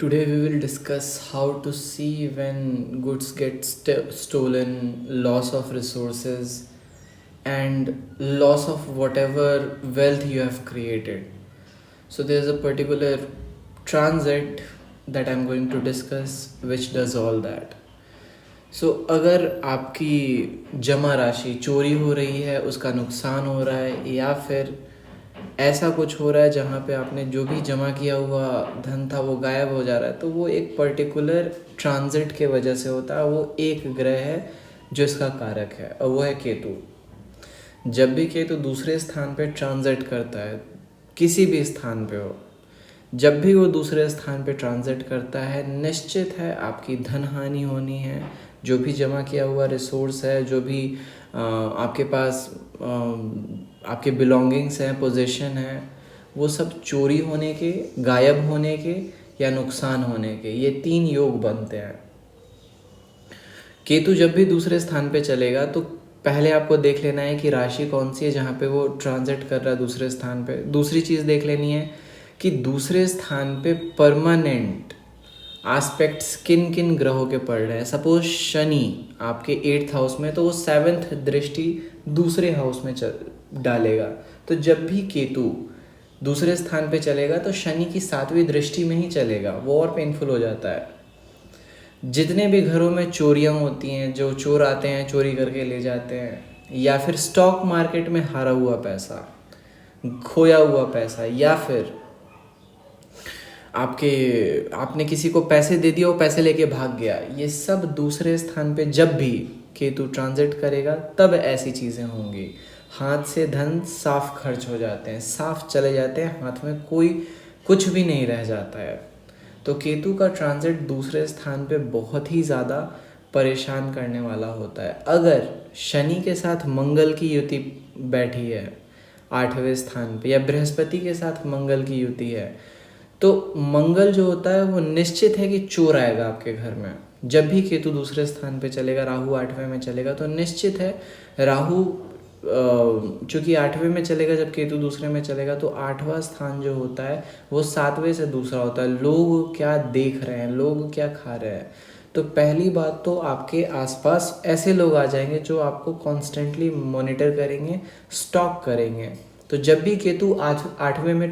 Today we will discuss how to see when goods get stolen, loss of resources, and loss of whatever wealth you have created. So there's a particular transit that I'm going to discuss which does all that. सो अगर आपकी जमा राशि चोरी हो रही है, उसका नुकसान हो रहा है, या फिर ऐसा कुछ हो रहा है जहाँ पे आपने जो भी जमा किया हुआ धन था वो गायब हो जा रहा है, तो वो एक पर्टिकुलर ट्रांजिट के वजह से होता है। वो एक ग्रह है जो इसका कारक है, और वो है केतु। जब भी केतु दूसरे स्थान पे ट्रांजिट करता है, किसी भी स्थान पे हो, जब भी वो दूसरे स्थान पे ट्रांजिट करता है, निश्चित है आपकी धन हानि होनी है। जो भी जमा किया हुआ रिसोर्स है, जो भी आपके पास आपके बिलोंगिंग्स हैं, पोजीशन है, वो सब चोरी होने के, गायब होने के या नुकसान होने के, ये 3 योग बनते हैं। केतु जब भी दूसरे स्थान पे चलेगा तो पहले आपको देख लेना है कि राशि कौन सी है जहाँ पे वो ट्रांजिट कर रहा है दूसरे स्थान पे। दूसरी चीज़ देख लेनी है कि दूसरे स्थान पे परमानेंट एस्पेक्ट्स किन किन ग्रहों के पड़ रहे हैं। सपोज शनि आपके 8th हाउस में, तो वो 7th दृष्टि दूसरे हाउस में डालेगा। तो जब भी केतु दूसरे स्थान पे चलेगा तो शनि की 7वीं दृष्टि में ही चलेगा, वो और पेनफुल हो जाता है। जितने भी घरों में चोरियां होती हैं, जो चोर आते हैं चोरी करके ले जाते हैं, या फिर स्टॉक मार्केट में हारा हुआ पैसा, खोया हुआ पैसा, या फिर आपने किसी को पैसे दे दिया, वो पैसे लेके भाग गया, ये सब दूसरे स्थान पे जब भी केतु ट्रांजिट करेगा तब ऐसी चीज़ें होंगी। हाथ से धन साफ खर्च हो जाते हैं, साफ चले जाते हैं, हाथ में कोई कुछ भी नहीं रह जाता है। तो केतु का ट्रांजिट दूसरे स्थान पे बहुत ही ज़्यादा परेशान करने वाला होता है। अगर शनि के साथ मंगल की युति बैठी है 8वें स्थान पे, या बृहस्पति के साथ मंगल की युति है, तो मंगल जो होता है वो निश्चित है कि चोर आएगा आपके घर में। जब भी केतु दूसरे स्थान पे चलेगा, राहु 8वें में चलेगा, तो निश्चित है राहु चूँकि 8वें में चलेगा, जब केतु दूसरे में चलेगा तो 8वां स्थान जो होता है वो 7वें से दूसरा होता है। लोग क्या देख रहे हैं, लोग क्या खा रहे हैं। तो पहली बात तो आपके आसपास ऐसे लोग आ जाएंगे जो आपको कॉन्स्टेंटली मॉनिटर करेंगे, स्टॉक करेंगे। तो जब भी केतु 8वें में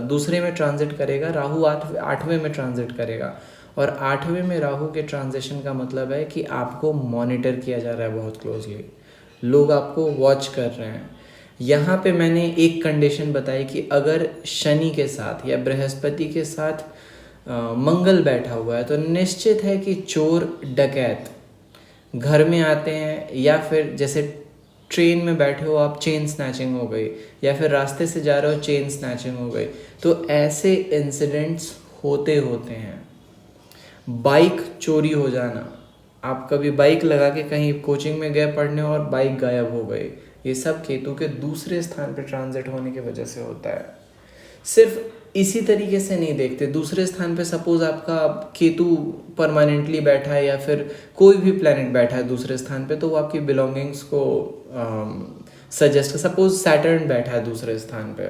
दूसरे में ट्रांजिट करेगा, राहु 8वें में ट्रांजिट करेगा, और 8वें में राहु के ट्रांजिशन का मतलब है कि आपको मॉनिटर किया जा रहा है बहुत क्लोजली, लोग आपको वॉच कर रहे हैं। यहाँ पे मैंने एक कंडीशन बताई कि अगर शनि के साथ या बृहस्पति के साथ मंगल बैठा हुआ है, तो निश्चित है कि चोर डकैत घर में आते हैं, या फिर जैसे ट्रेन में बैठे हो आप, चेन स्नैचिंग हो गई, या फिर रास्ते से जा रहे हो, चेन स्नैचिंग हो गई। तो ऐसे इंसिडेंट्स होते हैं। बाइक चोरी हो जाना, आप कभी बाइक लगा के कहीं कोचिंग में गए पढ़ने और बाइक गायब हो गई, ये सब केतु के दूसरे स्थान पे ट्रांजिट होने की वजह से होता है। सिर्फ इसी तरीके से नहीं देखते, दूसरे स्थान पे सपोज आपका केतु परमानेंटली बैठा है, या फिर कोई भी प्लैनेट बैठा है दूसरे स्थान पे, तो वो आपकी बिलोंगिंग्स को सजेस्ट, सपोज सैटर्न बैठा है दूसरे स्थान पे।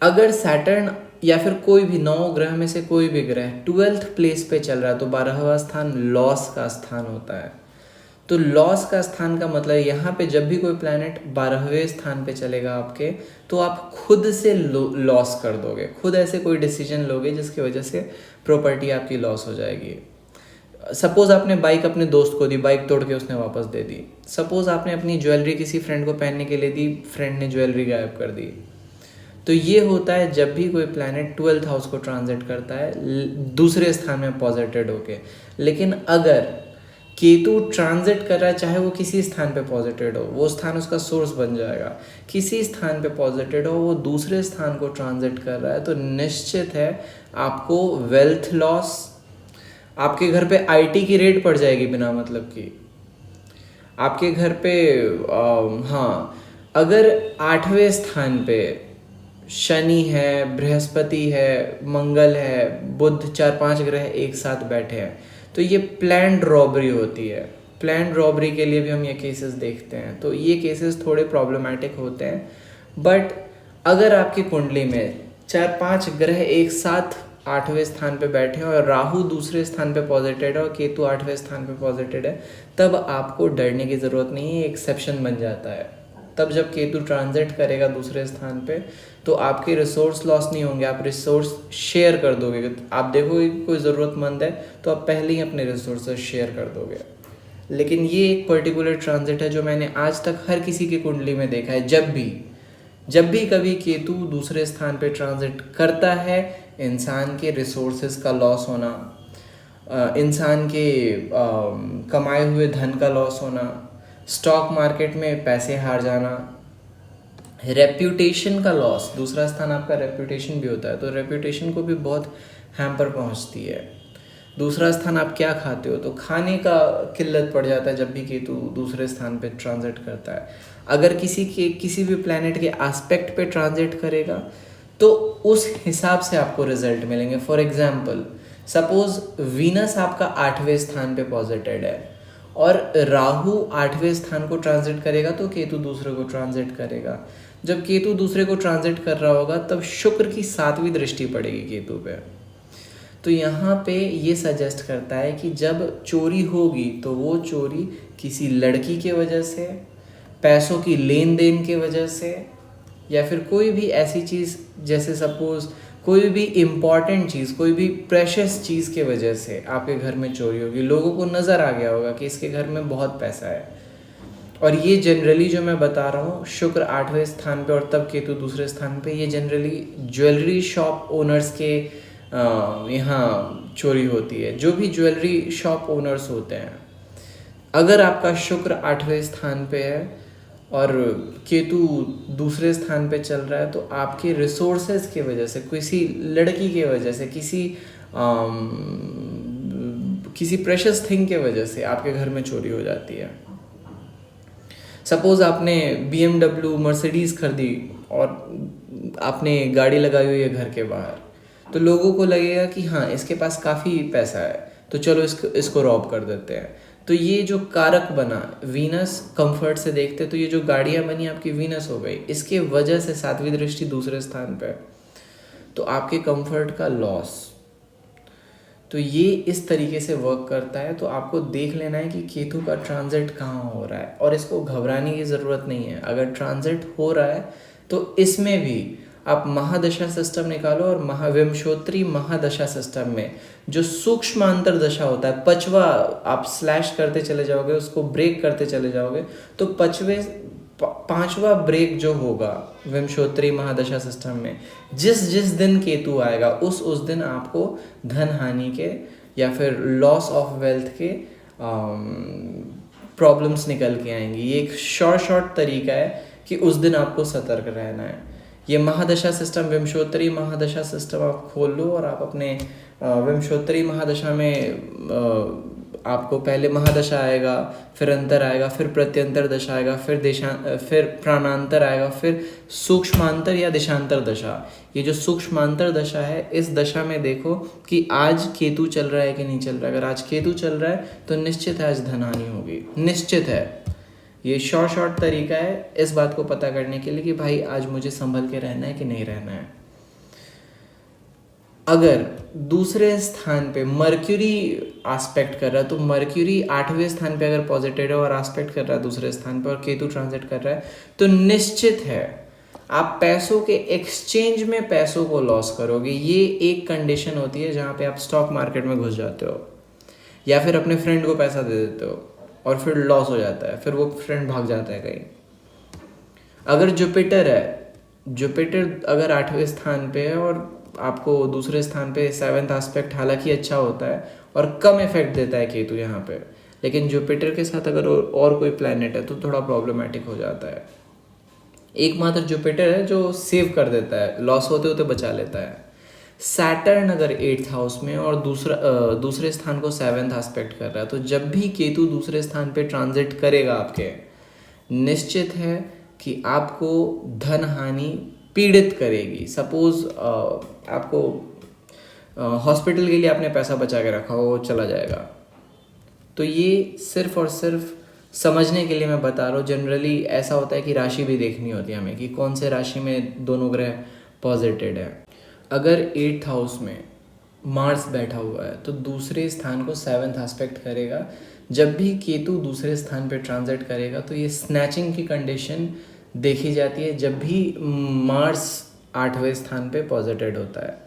अगर सैटर्न या फिर कोई भी 9 ग्रह में से कोई भी ग्रह 12th प्लेस पे चल रहा है, तो 12वां स्थान लॉस का स्थान होता है। तो लॉस का स्थान का मतलब यहाँ पे जब भी कोई प्लैनेट 12वें स्थान पे चलेगा आपके, तो आप खुद से लॉस कर दोगे, खुद ऐसे कोई डिसीजन लोगे जिसकी वजह से प्रॉपर्टी आपकी लॉस हो जाएगी। सपोज आपने बाइक अपने दोस्त को दी, बाइक तोड़ के उसने वापस दे दी। सपोज आपने अपनी ज्वेलरी किसी फ्रेंड को पहनने के लिए दी, फ्रेंड ने ज्वेलरी गायब कर दी। तो ये होता है जब भी कोई प्लैनेट 12th हाउस को ट्रांजिट करता है दूसरे स्थान में पॉजिटेड होके। लेकिन अगर केतु ट्रांजिट कर रहा है, चाहे वो किसी स्थान पे पॉजिटेड हो, वो स्थान उसका सोर्स बन जाएगा। किसी स्थान पे पॉजिटेड हो, वो दूसरे स्थान को ट्रांजिट कर रहा है, तो निश्चित है आपको वेल्थ लॉस, आपके घर पे आईटी की रेड पड़ जाएगी बिना मतलब की। आपके घर पे हाँ, अगर 8वें स्थान पे शनि है, बृहस्पति है, मंगल है, बुध, 4-5 ग्रह एक साथ बैठे हैं, तो ये प्लान्ड रॉबरी होती है। प्लान्ड रॉबरी के लिए भी हम ये केसेस देखते हैं। तो ये केसेस थोड़े प्रॉब्लमेटिक होते हैं। बट अगर आपकी कुंडली में 4-5 ग्रह एक साथ 8वें स्थान पे बैठे हैं और राहु दूसरे स्थान पे पॉजिटेड है और केतु 8वें स्थान पे पॉजिटेड है, तब आपको डरने की ज़रूरत नहीं है, एक्सेप्शन बन जाता है। तब जब केतु ट्रांजिट करेगा दूसरे स्थान पे तो आपके रिसोर्स लॉस नहीं होंगे, आप रिसोर्स शेयर कर दोगे। आप देखोगे कोई ज़रूरतमंद है तो आप पहले ही अपने रिसोर्सेज शेयर कर दोगे। लेकिन ये एक पर्टिकुलर ट्रांजिट है जो मैंने आज तक हर किसी की कुंडली में देखा है, जब भी कभी केतु दूसरे स्थान पे ट्रांजिट करता है, इंसान के रिसोर्सेज का लॉस होना, इंसान के कमाए हुए धन का लॉस होना, स्टॉक मार्केट में पैसे हार जाना, रेप्यूटेशन का लॉस। दूसरा स्थान आपका रेप्यूटेशन भी होता है, तो रेप्यूटेशन को भी बहुत हैम्पर पहुंचती है। दूसरा स्थान आप क्या खाते हो, तो खाने का किल्लत पड़ जाता है जब भी केतु दूसरे स्थान पे ट्रांजिट करता है। अगर किसी भी प्लैनेट के एस्पेक्ट पे ट्रांजिट करेगा तो उस हिसाब से आपको रिजल्ट मिलेंगे। फॉर एग्जाम्पल, सपोज वीनस आपका 8वें स्थान पे पॉजिटेड है और राहु 8वें स्थान को ट्रांजिट करेगा तो केतु दूसरे को ट्रांजिट करेगा। जब केतु दूसरे को ट्रांजिट कर रहा होगा तब शुक्र की 7वीं दृष्टि पड़ेगी केतु पे। तो यहाँ पे ये सजेस्ट करता है कि जब चोरी होगी तो वो चोरी किसी लड़की के वजह से, पैसों की लेन देन के वजह से, या फिर कोई भी ऐसी चीज़, जैसे सपोज कोई भी इम्पॉर्टेंट चीज़, कोई भी प्रेशियस चीज़ के वजह से आपके घर में चोरी होगी। लोगों को नज़र आ गया होगा कि इसके घर में बहुत पैसा है। और ये जनरली जो मैं बता रहा हूँ, शुक्र 8वें स्थान पे और तब केतु दूसरे स्थान पे, ये जनरली ज्वेलरी शॉप ओनर्स के यहाँ चोरी होती है। जो भी ज्वेलरी शॉप ओनर्स होते हैं, अगर आपका शुक्र 8वें स्थान पे है और केतु दूसरे स्थान पे चल रहा है तो आपके रिसोर्सेज की वजह से, किसी लड़की के वजह से, किसी प्रेशियस थिंग के वजह से आपके घर में चोरी हो जाती है। सपोज आपने BMW मर्सिडीज़ खरीदी और आपने गाड़ी लगाई हुई है घर के बाहर, तो लोगों को लगेगा कि हाँ इसके पास काफ़ी पैसा है तो चलो इसको रॉब कर देते हैं। तो ये जो कारक बना, वीनस कंफर्ट से देखते तो ये जो गाड़ियाँ बनी आपकी वीनस हो गई, इसके वजह से 7वीं दृष्टि दूसरे स्थान पे, तो आपके कंफर्ट का लॉस। तो ये इस तरीके से वर्क करता है। तो आपको देख लेना है कि केतु का ट्रांजिट कहाँ हो रहा है और इसको घबराने की ज़रूरत नहीं है। अगर ट्रांजिट हो रहा है तो इसमें भी आप महादशा सिस्टम निकालो और महाविंशोत्तरी महादशा सिस्टम में जो सूक्ष्म अंतर दशा होता है, 5वां आप स्लैश करते चले जाओगे, उसको ब्रेक करते चले जाओगे, तो 5वां ब्रेक जो होगा विंशोत्तरी महादशा सिस्टम में, जिस दिन केतु आएगा उस दिन आपको धन हानि के या फिर लॉस ऑफ वेल्थ के प्रॉब्लम्स निकल के आएंगी। ये एक शॉर्ट तरीका है कि उस दिन आपको सतर्क रहना है। ये महादशा सिस्टम, विंशोत्तरी महादशा सिस्टम आप खोल लो और आप अपने विंशोत्तरी महादशा में आपको पहले महादशा आएगा, फिर अंतर आएगा, फिर प्रत्यंतर दशा आएगा, फिर प्राणांतर आएगा, फिर सूक्ष्मांतर या देशांतर दशा। ये जो सूक्ष्मांतर दशा है, इस दशा में देखो कि आज केतु चल रहा है कि नहीं चल रहा है। अगर आज केतु चल रहा है तो निश्चित है आज धनहानि होगी, निश्चित है। ये शॉर्ट तरीका है इस बात को पता करने के लिए कि भाई आज मुझे संभल के रहना है कि नहीं रहना है। अगर दूसरे स्थान पे मर्क्यूरी एस्पेक्ट कर रहा है, तो मर्क्यूरी 8वें स्थान पे अगर पॉजिटिव है और एस्पेक्ट कर रहा है दूसरे स्थान पे और केतु ट्रांजिट कर रहा है, तो निश्चित है आप पैसों के एक्सचेंज में पैसों को लॉस करोगे। ये एक कंडीशन होती है जहाँ पे आप स्टॉक मार्केट में घुस जाते हो या फिर अपने फ्रेंड को पैसा दे देते हो और फिर लॉस हो जाता है, फिर वो फ्रेंड भाग जाता है कहीं। अगर जुपिटर है, जुपिटर अगर 8वें स्थान पे है और आपको दूसरे स्थान पे 7th एस्पेक्ट हालांकि अच्छा होता है और कम इफेक्ट देता है केतु यहाँ पे, लेकिन जुपिटर के साथ अगर और कोई प्लैनेट है तो थोड़ा प्रॉब्लमेटिक हो जाता है। एकमात्र जुपिटर है जो सेव कर देता है, लॉस होते होते बचा लेता है। सैटर्न अगर 8th हाउस में और दूसरे स्थान को 7th एस्पेक्ट कर रहा है, तो जब भी केतु दूसरे स्थान पे ट्रांजिट करेगा आपके, निश्चित है कि आपको धन हानि पीड़ित करेगी। सपोज आपको हॉस्पिटल के लिए आपने पैसा बचा के रखा हो, चला जाएगा। तो ये सिर्फ और सिर्फ समझने के लिए मैं बता रहा हूँ। जनरली ऐसा होता है कि राशि भी देखनी होती है हमें कि कौन से राशि में दोनों ग्रह पॉजिटेड है। अगर 8th हाउस में मार्स बैठा हुआ है तो दूसरे स्थान को 7th एस्पेक्ट करेगा। जब भी केतु दूसरे स्थान पे ट्रांजिट करेगा तो ये स्नैचिंग की कंडीशन देखी जाती है जब भी मार्स 8वें स्थान पे पॉजिटेड होता है।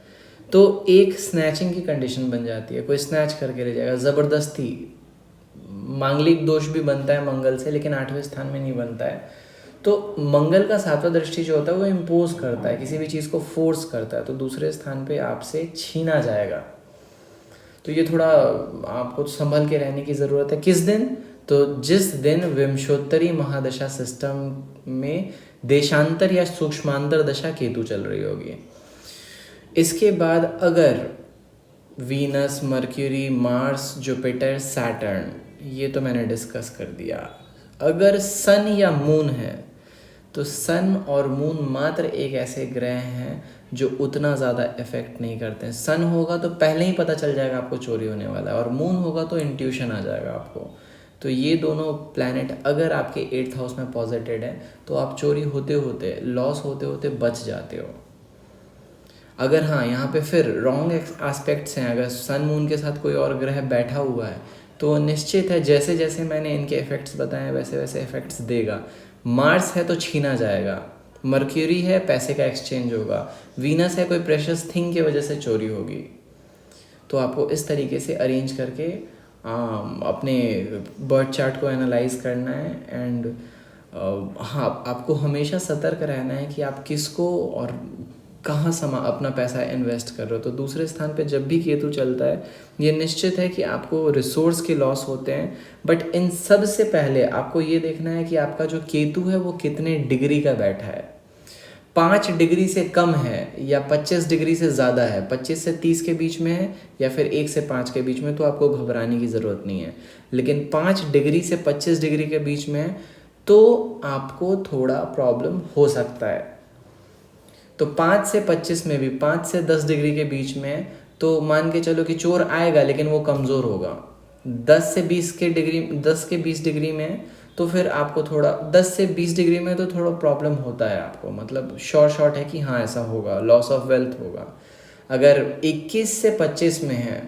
तो एक स्नैचिंग की कंडीशन बन जाती है, कोई स्नैच करके ले जाएगा ज़बरदस्ती। मांगलिक दोष भी बनता है मंगल से, लेकिन 8वें स्थान में नहीं बनता है। तो मंगल का 7वां दृष्टि जो होता है वो इम्पोज करता है, किसी भी चीज़ को फोर्स करता है, तो दूसरे स्थान पे आपसे छीना जाएगा। तो ये थोड़ा आपको संभल के रहने की ज़रूरत है। किस दिन? तो जिस दिन विंशोत्तरी महादशा सिस्टम में देशांतर या सूक्ष्मांतर दशा केतु चल रही होगी। इसके बाद अगर Venus, mercury, Mars, Jupiter, Saturn, ये तो मैंने डिस्कस कर दिया। अगर सन या मून है तो सन और मून मात्र एक ऐसे ग्रह हैं जो उतना ज़्यादा इफेक्ट नहीं करते हैं। सन होगा तो पहले ही पता चल जाएगा आपको चोरी होने वाला है, और मून होगा तो इंट्यूशन आ जाएगा आपको। तो ये दोनों प्लैनेट अगर आपके 8th हाउस में पॉजिटेड है तो आप चोरी होते होते, लॉस होते होते बच जाते हो। अगर हाँ यहाँ पे फिर रॉन्ग एस्पेक्ट्स हैं, अगर सन मून के साथ कोई और ग्रह बैठा हुआ है तो निश्चित है जैसे जैसे मैंने इनके इफेक्ट्स बताए वैसे वैसे इफेक्ट्स देगा। मार्स है तो छीना जाएगा, मर्क्यूरी है पैसे का एक्सचेंज होगा, वीनस है कोई प्रेशियस थिंग की वजह से चोरी होगी। तो आपको इस तरीके से अरेंज करके अपने बर्थ चार्ट को एनालाइज करना है। एंड हाँ, आपको हमेशा सतर्क रहना है कि आप किसको और कहाँ अपना पैसा इन्वेस्ट कर रहे हो। तो दूसरे स्थान पे जब भी केतु चलता है ये निश्चित है कि आपको रिसोर्स के लॉस होते हैं, बट इन सब से पहले आपको ये देखना है कि आपका जो केतु है वो कितने डिग्री का बैठा है। 5 डिग्री से कम है या 25 डिग्री से ज़्यादा है, 25 से 30 के बीच में है या फिर 1 से 5 के बीच में, तो आपको घबराने की ज़रूरत नहीं है। लेकिन 5 डिग्री से 25 डिग्री के बीच में है तो आपको थोड़ा प्रॉब्लम हो सकता है। तो 5 से 25 में भी, 5 से 10 डिग्री के बीच में, तो मान के चलो कि चोर आएगा लेकिन वो कमज़ोर होगा। 10 से 20 डिग्री में तो फिर आपको थोड़ा, 10 से 20 डिग्री में तो थोड़ा प्रॉब्लम होता है आपको, मतलब शॉर्ट है कि हाँ ऐसा होगा, लॉस ऑफ वेल्थ होगा। अगर 21 से 25 में है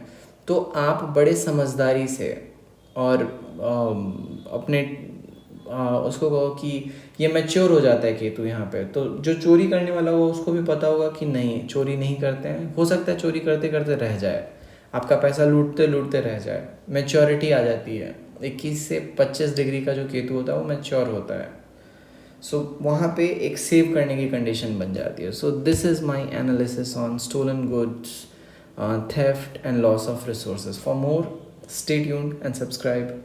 तो आप बड़े समझदारी से और अपने उसको कहो कि ये मैच्योर हो जाता है केतु यहाँ पे, तो जो चोरी करने वाला हो उसको भी पता होगा कि नहीं, चोरी नहीं करते हैं। हो सकता है चोरी करते करते रह जाए, आपका पैसा लूटते लूटते रह जाए, मैच्योरिटी आ जाती है। 21 से 25 डिग्री का जो केतु होता है वो मैच्योर होता है। सो वहाँ पे एक सेव करने की कंडीशन बन जाती है। So this is my analysis on stolen goods, theft and loss of resources. For more, stay tuned and subscribe.